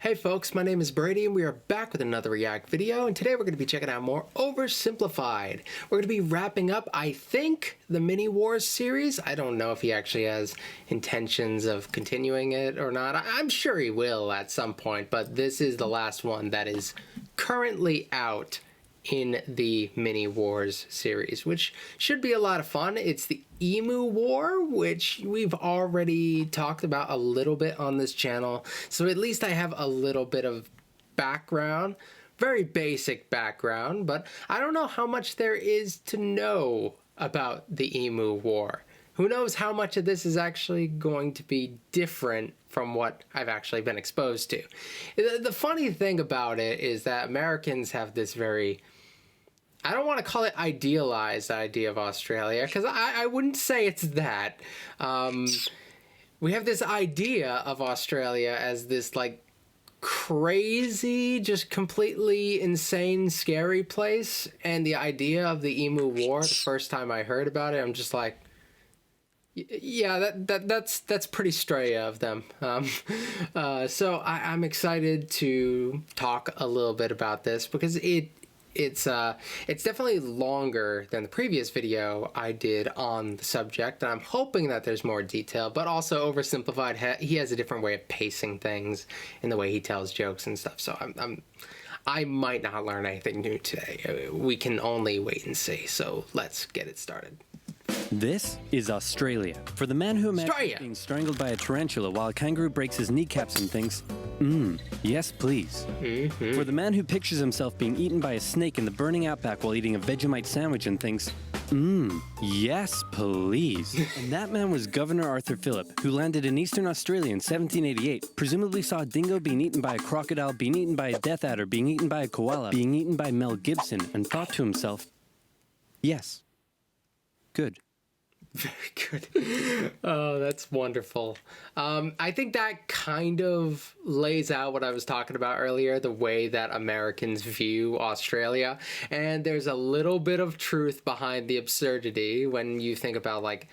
Hey folks, my name is Brady and we are back with another React video, and today we're going to be checking out more OverSimplified. We're going to be wrapping up, I think, the Mini Wars series. I don't know if he actually has intentions of continuing it or not. I'm sure he will at some point, but this is the last one that is currently out in the Mini Wars series, which should be a lot of fun. It's the Emu War, which we've already talked about a little bit on this channel, so at least I have a little bit of background, very basic background, but I don't know how much there is to know about the Emu War. Who knows how much of this is actually going to be different from what I've actually been exposed to. The funny thing about it is that Americans have this very, I don't want to call it idealized idea of Australia, because I wouldn't say it's that. We have this idea of Australia as this like crazy, just completely insane, scary place. And the idea of the Emu War, the first time I heard about it, I'm just like, yeah, that's pretty stray of them. So I'm excited to talk a little bit about this because it's definitely longer than the previous video I did on the subject, and I'm hoping that there's more detail, but also OverSimplified, he has a different way of pacing things in the way he tells jokes and stuff, so I might not learn anything new today. We can only wait and see, so let's get it started. This is Australia. For the man who imagines being strangled by a tarantula while a kangaroo breaks his kneecaps and thinks, yes please. For the man who pictures himself being eaten by a snake in the burning outback while eating a Vegemite sandwich and thinks, yes please. And that man was Governor Arthur Phillip, who landed in Eastern Australia in 1788, presumably saw a dingo being eaten by a crocodile, being eaten by a death adder, being eaten by a koala, being eaten by Mel Gibson, and thought to himself, yes. Good. Very good. Oh, that's wonderful. I think that kind of lays out what I was talking about earlier, the way that Americans view Australia. And there's a little bit of truth behind the absurdity when you think about, like,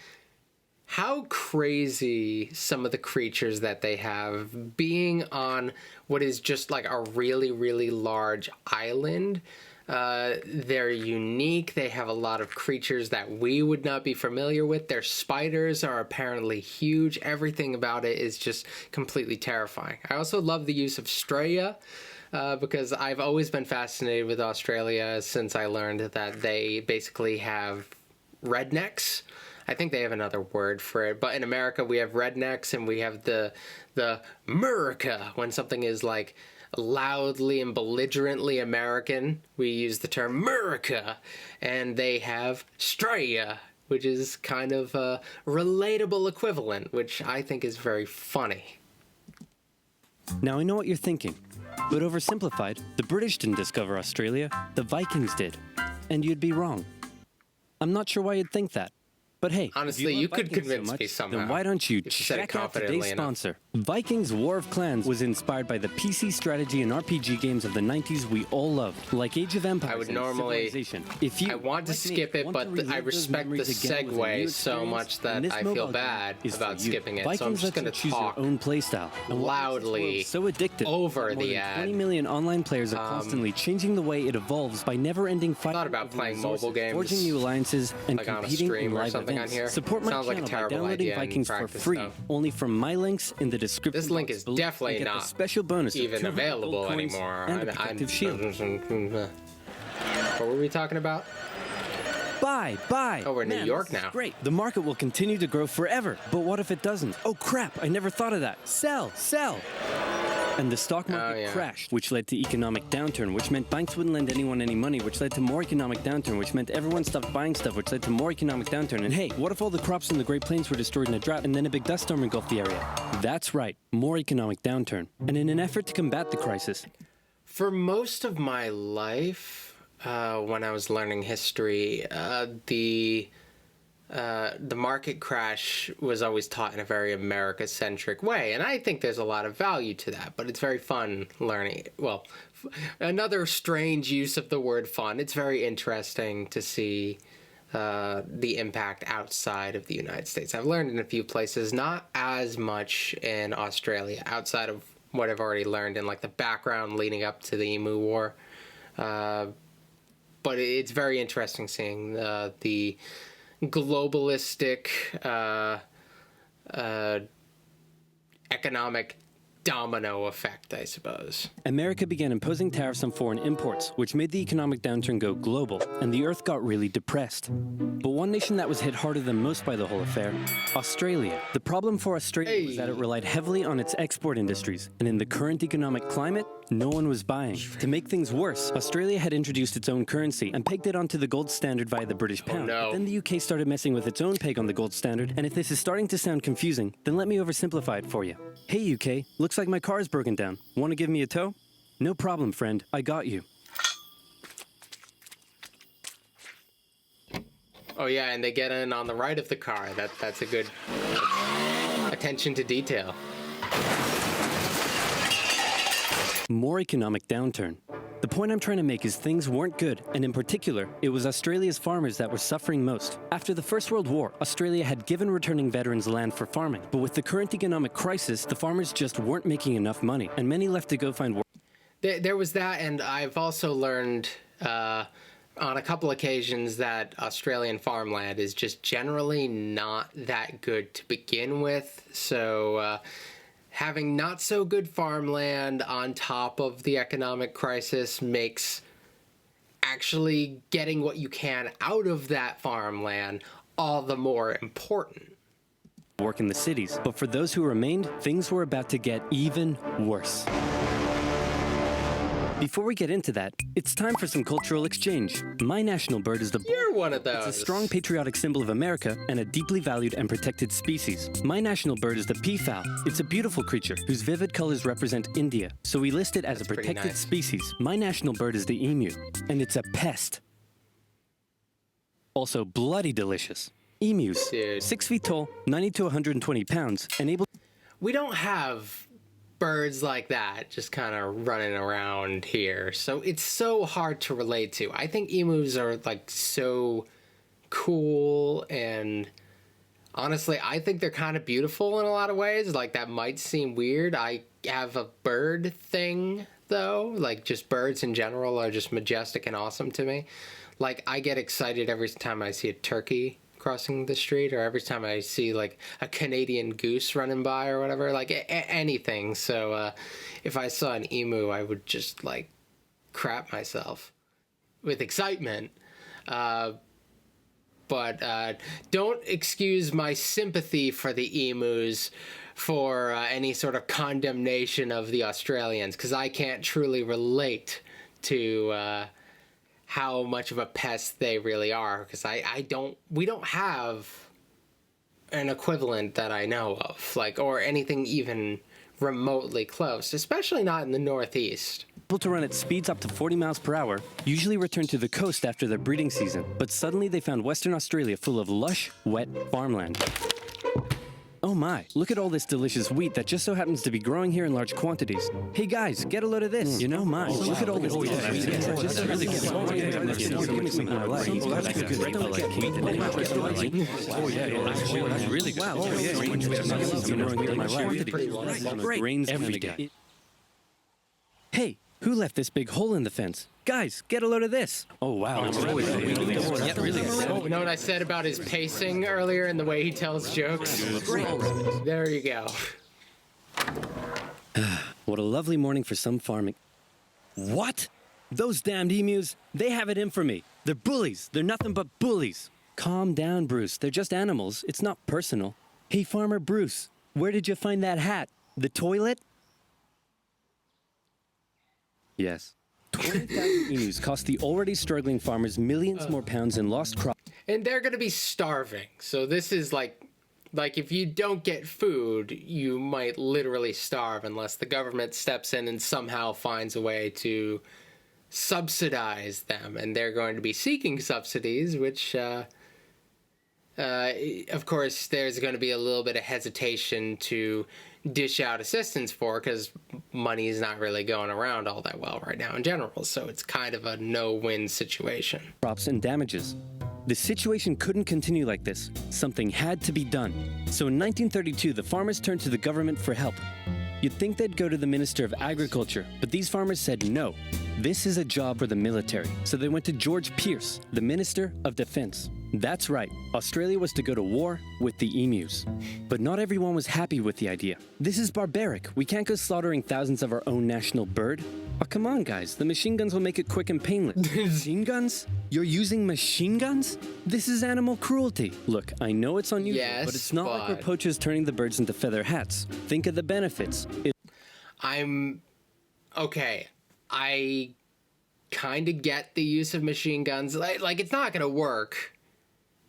how crazy some of the creatures that they have being on what is just like a really, really large island. They're unique. They have a lot of creatures that we would not be familiar with. Their spiders are apparently huge. Everything about it is just completely terrifying. I also love the use of Straya, because I've always been fascinated with Australia since I learned that they basically have rednecks. I think they have another word for it, but in America we have rednecks and we have the Murica when something is like loudly and belligerently American. We use the term Murica, and they have Straya, which is kind of a relatable equivalent, which I think is very funny. Now I know what you're thinking, but oversimplified, the British didn't discover Australia, the Vikings did. And you'd be wrong. I'm not sure why you'd think that. But hey, honestly, you could convince me somehow. Then why don't you check out today's sponsor? Vikings War of Clans was inspired by the PC strategy and RPG games of the 90s we all loved, like Age of Empires. I would normally, I want to skip it, but I respect the segue so much that I feel bad about skipping it. So I'm just going to talk your own playstyle loudly so addictive over the ad. 20 million online players are constantly changing the way it evolves by never-ending fighting. Thought about playing mobile games, forging new alliances, and like competing in live events. on here. Support my Sounds channel like a terrible by downloading idea Vikings for free, though. only from my links in the description. This link is below, definitely get not the special bonus even available anymore. And a protective shield. What were we talking about? Buy. Oh, we're in New York now. Great. The market will continue to grow forever. But what if it doesn't? Oh crap, I never thought of that. Sell. And the stock market crashed, which led to economic downturn, which meant banks wouldn't lend anyone any money, which led to more economic downturn, which meant everyone stopped buying stuff, which led to more economic downturn. And hey, what if all the crops in the Great Plains were destroyed in a drought and then a big dust storm engulfed the area? That's right, more economic downturn. And in an effort to combat the crisis, for most of my life, when I was learning history, the market crash was always taught in a very America-centric way, and I think there's a lot of value to that, but it's very fun learning. Well, another strange use of the word fun. It's very interesting to see the impact outside of the United States. I've learned in a few places, not as much in Australia, outside of what I've already learned in like the background leading up to the Emu War. But it's very interesting seeing the globalistic economic domino effect, I suppose. America began imposing tariffs on foreign imports, which made the economic downturn go global, and the Earth got really depressed. But one nation that was hit harder than most by the whole affair, Australia. The problem for Australia was that it relied heavily on its export industries, and in the current economic climate, no one was buying. To make things worse, Australia had introduced its own currency and pegged it onto the gold standard via the British pound. Oh, no. But then the UK started messing with its own peg on the gold standard, and if this is starting to sound confusing, then let me oversimplify it for you. Hey UK, looks like my car is broken down. Want to give me a tow? No problem, friend. I got you. Oh yeah, and they get in on the right of the car. That's a good attention to detail. More economic downturn. The point I'm trying to make is things weren't good, and in particular, it was Australia's farmers that were suffering most. After the First World War, Australia had given returning veterans land for farming, but with the current economic crisis, the farmers just weren't making enough money, and many left to go find work. There was that, and I've also learned on a couple occasions that Australian farmland is just generally not that good to begin with, so having not so good farmland on top of the economic crisis makes actually getting what you can out of that farmland all the more important. Work in the cities, but for those who remained, things were about to get even worse. Before we get into that, it's time for some cultural exchange. My national bird is the bull. You're one of those. It's a strong patriotic symbol of America and a deeply valued and protected species. My national bird is the peafowl. It's a beautiful creature whose vivid colors represent India, so we list it as a protected species. My national bird is the emu, and it's a pest. Also bloody delicious. Emus, Dude. 6 feet tall, 90 to 120 pounds, and able... We don't have birds like that just kind of running around here, so it's so hard to relate to. I think emus are like so cool, and honestly I think they're kind of beautiful in a lot of ways. Like, that might seem weird. I have a bird thing though, like just birds in general are just majestic and awesome to me. Like, I get excited every time I see a turkey crossing the street, or every time I see like a Canadian goose running by or whatever, like anything. So if I saw an emu, I would just like crap myself with excitement. But don't excuse my sympathy for the emus for any sort of condemnation of the Australians, because I can't truly relate to how much of a pest they really are, because we don't have an equivalent that I know of, like, or anything even remotely close, especially not in the Northeast. Able to run at speeds up to 40 miles per hour, usually return to the coast after their breeding season, but suddenly they found Western Australia full of lush, wet farmland. Oh my, look at all this delicious wheat that just so happens to be growing here in large quantities. Hey guys, get a load of this. You know, my, look at all this delicious wheat that just so happens to be growing here in large quantities. That's really good. Wow, grains every day. Hey, who left this big hole in the fence? Guys, get a load of this. Oh, wow. You know what I said about his pacing earlier and the way he tells jokes? There you go. What a lovely morning for some farming. What? Those damned emus, they have it in for me. They're bullies. They're nothing but bullies. Calm down, Bruce. They're just animals. It's not personal. Hey, Farmer Bruce, where did you find that hat? The toilet? Yes. 20,000 emus cost the already struggling farmers millions more pounds in lost crops. And they're going to be starving. So this is like if you don't get food, you might literally starve unless the government steps in and somehow finds a way to subsidize them. And they're going to be seeking subsidies, which, of course, there's going to be a little bit of hesitation to dish out assistance for, because money is not really going around all that well right now in general, so it's kind of a no-win situation. Crops and damages. The situation couldn't continue like this. Something had to be done. So in 1932, the farmers turned to the government for help. You'd think they'd go to the Minister of Agriculture, but these farmers said no. This is a job for the military. So they went to George Pierce, the Minister of Defense. That's right, Australia was to go to war with the emus. But not everyone was happy with the idea. This is barbaric. We can't go slaughtering thousands of our own national bird. Oh, come on, guys. The machine guns will make it quick and painless. Machine guns? You're using machine guns? This is animal cruelty. Look, I know it's unusual, Yes, but it's not like we're poachers turning the birds into feather hats. Think of the benefits. Okay. I kind of get the use of machine guns. Like it's not going to work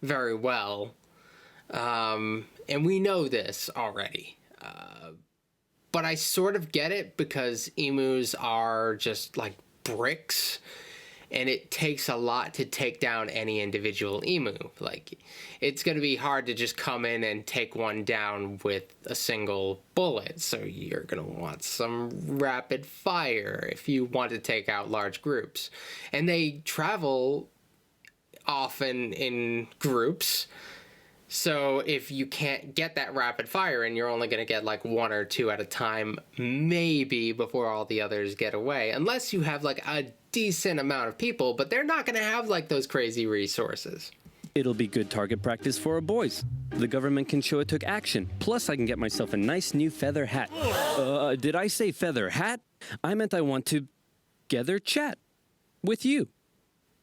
very well. And we know this already. But I sort of get it because emus are just like bricks. And it takes a lot to take down any individual emu. Like, it's going to be hard to just come in and take one down with a single bullet. So you're going to want some rapid fire if you want to take out large groups. And they travel often in groups. So if you can't get that rapid fire and you're only going to get like one or two at a time, maybe before all the others get away, unless you have like a decent amount of people, but they're not going to have like those crazy resources. It'll be good target practice for our boys. The government can show it took action. Plus, I can get myself a nice new feather hat. Did I say feather hat? I meant I want to gather chat with you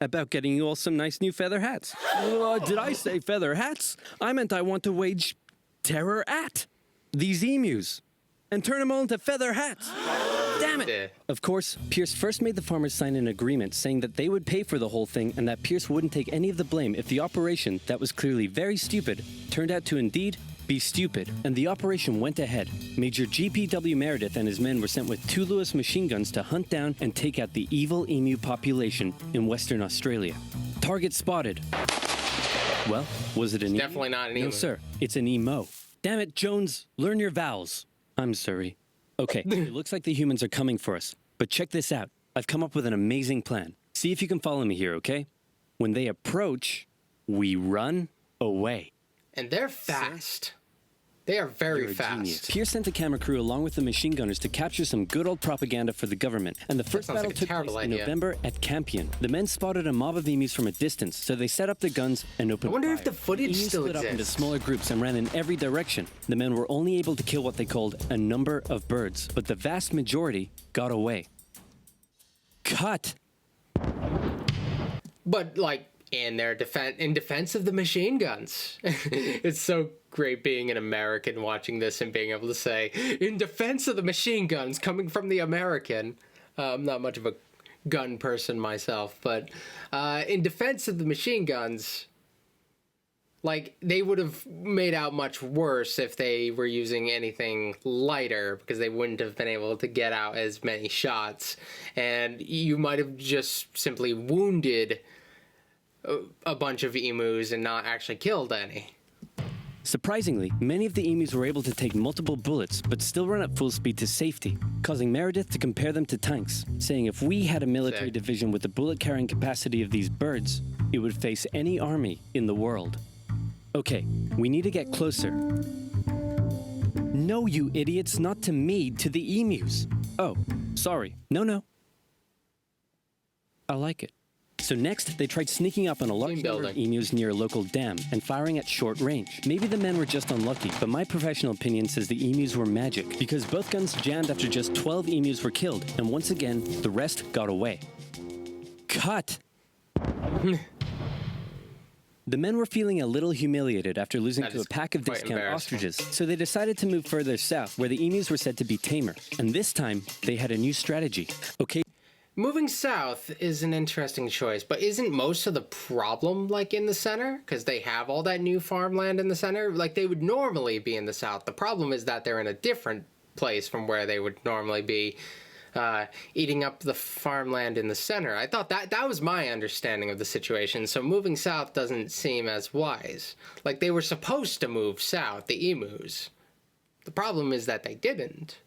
about getting you all some nice new feather hats. Did I say feather hats? I meant I want to wage terror at these emus and turn them all into feather hats. Damn it! Yeah. Of course, Pierce first made the farmers sign an agreement saying that they would pay for the whole thing and that Pierce wouldn't take any of the blame if the operation, that was clearly very stupid, turned out to indeed be stupid. And the operation went ahead. Major G.P.W. Meredith and his men were sent with 2 Lewis machine guns to hunt down and take out the evil emu population in Western Australia. Target spotted. Well, was it an emu? Definitely not an emu. No, sir. It's an emo. Damn it, Jones. Learn your vowels. I'm sorry. Okay, it looks like the humans are coming for us. But check this out. I've come up with an amazing plan. See if you can follow me here, okay? When they approach, we run away. And they're fast. They are very You're a fast. genius. Pierce sent a camera crew along with the machine gunners to capture some good old propaganda for the government. And the first battle took place in November at Campion. The men spotted a mob of emus from a distance, so they set up their guns and opened fire. I wonder if the footage emus still split exists. up into smaller groups and ran in every direction. The men were only able to kill what they called a number of birds, but the vast majority got away. Cut! But like in defense of the machine guns. It's so great being an American watching this and being able to say, in defense of the machine guns, coming from the American. I'm not much of a gun person myself, but in defense of the machine guns, like, they would have made out much worse if they were using anything lighter, because they wouldn't have been able to get out as many shots, and you might have just simply wounded a bunch of emus and not actually killed any. Surprisingly, many of the emus were able to take multiple bullets, but still run at full speed to safety, causing Meredith to compare them to tanks, saying if we had a military division with the bullet-carrying capacity of these birds, it would face any army in the world. Okay, we need to get closer. No, you idiots, not to me, to the emus. Oh, sorry. No. I like it. So next, they tried sneaking up on a large number of emus near a local dam and firing at short range. Maybe the men were just unlucky, but my professional opinion says the emus were magic, because both guns jammed after just 12 emus were killed, and once again, the rest got away. Cut! The men were feeling a little humiliated after losing to a pack of discount ostriches, so they decided to move further south, where the emus were said to be tamer. And this time, they had a new strategy. Okay. Moving south is an interesting choice, but isn't most of the problem, like, in the center? Because they have all that new farmland in the center? Like, they would normally be in the south. The problem is that they're in a different place from where they would normally be, eating up the farmland in the center. I thought that was my understanding of the situation, so moving south doesn't seem as wise. Like, they were supposed to move south, the emus. The problem is that they didn't.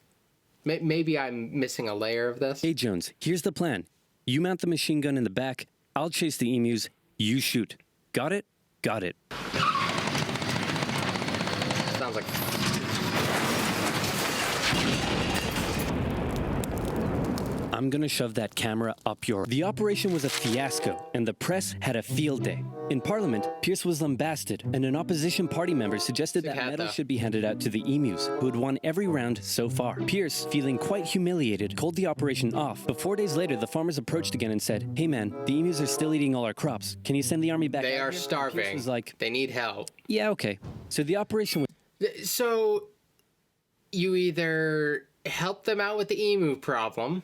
Maybe I'm missing a layer of this. Hey, Jones, here's the plan. You mount the machine gun in the back, I'll chase the emus, you shoot. Got it? Got it. Sounds like... I'm gonna shove that camera up your... The operation was a fiasco, and the press had a field day. In Parliament, Pierce was lambasted, and an opposition party member suggested that medals should be handed out to the emus, who had won every round so far. Pierce, feeling quite humiliated, called the operation off, but 4 days later, the farmers approached again and said, "Hey man, the emus are still eating all our crops. Can you send the army back?" They are starving. Pierce was like, they need help. "Yeah, okay." So the operation was... So you either help them out with the emu problem,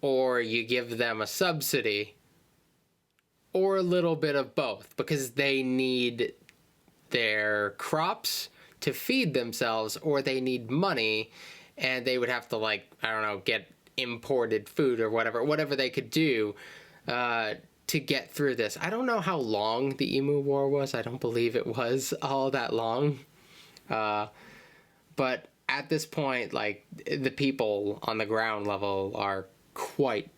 or you give them a subsidy, or a little bit of both, because they need their crops to feed themselves, or they need money, and they would have to, like, I don't know, get imported food or whatever they could do to get through this. I don't know how long the Emu War was. I don't believe it was all that long. But at this point, like, the people on the ground level are quite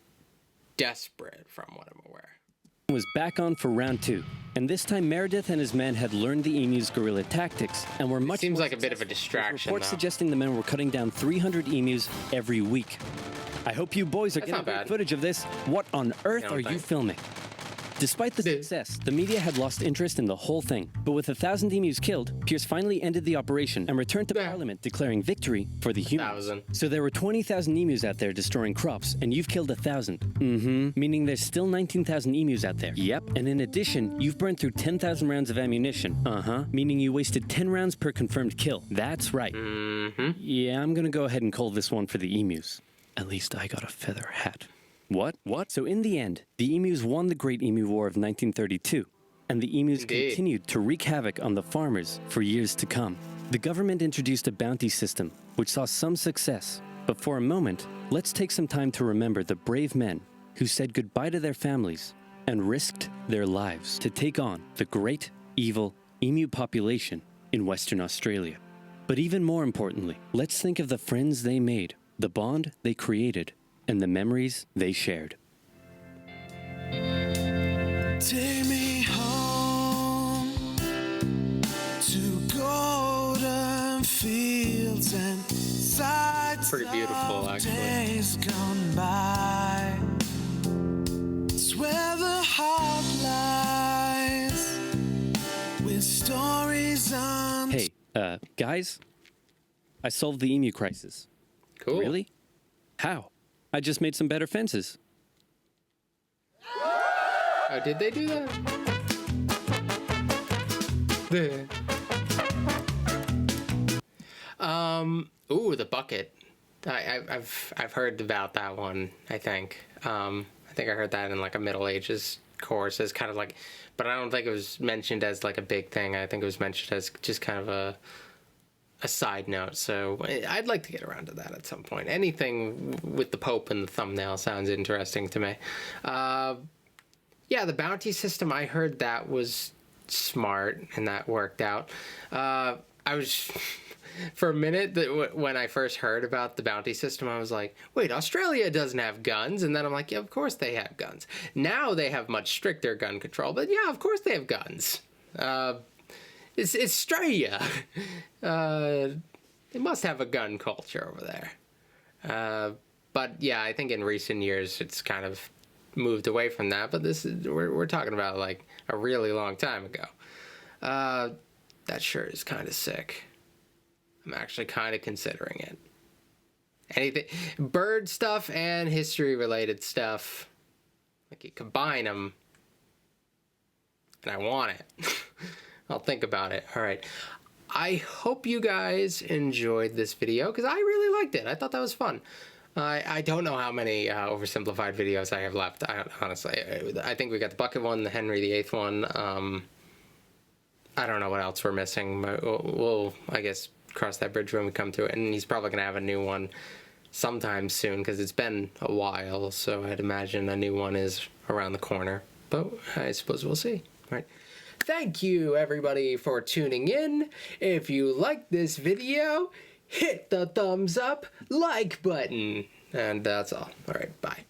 desperate from what I'm aware. Was back on for round 2, and this time Meredith and his men had learned the emus' guerrilla tactics and were much seems more like a bit of a distraction, reports though. suggesting the men were cutting down 300 emus every week. I hope you boys are getting great footage of this. What on earth are you filming? Despite the success, the media had lost interest in the whole thing. But with 1,000 emus killed, Pierce finally ended the operation and returned to Parliament declaring victory for the humans. So there were 20,000 emus out there destroying crops, and you've killed 1,000. Meaning there's still 19,000 emus out there. Yep. And in addition, you've burned through 10,000 rounds of ammunition. Meaning you wasted 10 rounds per confirmed kill. That's right. Yeah, I'm gonna go ahead and call this one for the emus. At least I got a feather hat. What? So in the end, the emus won the Great Emu War of 1932, and the emus continued to wreak havoc on the farmers for years to come. The government introduced a bounty system, which saw some success. But for a moment, let's take some time to remember the brave men who said goodbye to their families and risked their lives to take on the great, evil emu population in Western Australia. But even more importantly, let's think of the friends they made, the bond they created, and the memories they shared. Take me home to golden fields and sights pretty beautiful, actually. Days gone by. It's where the heart lies with stories on. Hey, guys, I solved the emu crisis. Cool. Really? How? I just made some better fences. Oh, did they do that? Ooh, the bucket. I've heard about that one, I think. I think I heard that in like a Middle Ages course as kind of like, but I don't think it was mentioned as like a big thing. I think it was mentioned as just kind of a side note, so I'd like to get around to that at some point. Anything with the Pope in the thumbnail sounds interesting to me. Yeah, the bounty system, I heard that was smart and that worked out. I was, for a minute, when I first heard about the bounty system, I was like, wait, Australia doesn't have guns? And then I'm like, yeah, of course they have guns. Now they have much stricter gun control, but yeah, of course they have guns. It's Australia. They must have a gun culture over there. But yeah, I think in recent years it's kind of moved away from that. But this is we're talking about like a really long time ago. That shirt is kind of sick. I'm actually kind of considering it. Anything, bird stuff and history related stuff. Like you combine them, and I want it. I'll think about it. All right. I hope you guys enjoyed this video because I really liked it. I thought that was fun. I don't know how many oversimplified videos I have left. Honestly, I think we got the bucket one, the Henry VIII one. I don't know what else we're missing. We'll, I guess, cross that bridge when we come to it. And he's probably going to have a new one sometime soon because it's been a while. So I'd imagine a new one is around the corner. But I suppose we'll see. All right. Thank you, everybody, for tuning in. If you liked this video, hit the thumbs up, like button. And that's all. All right, bye.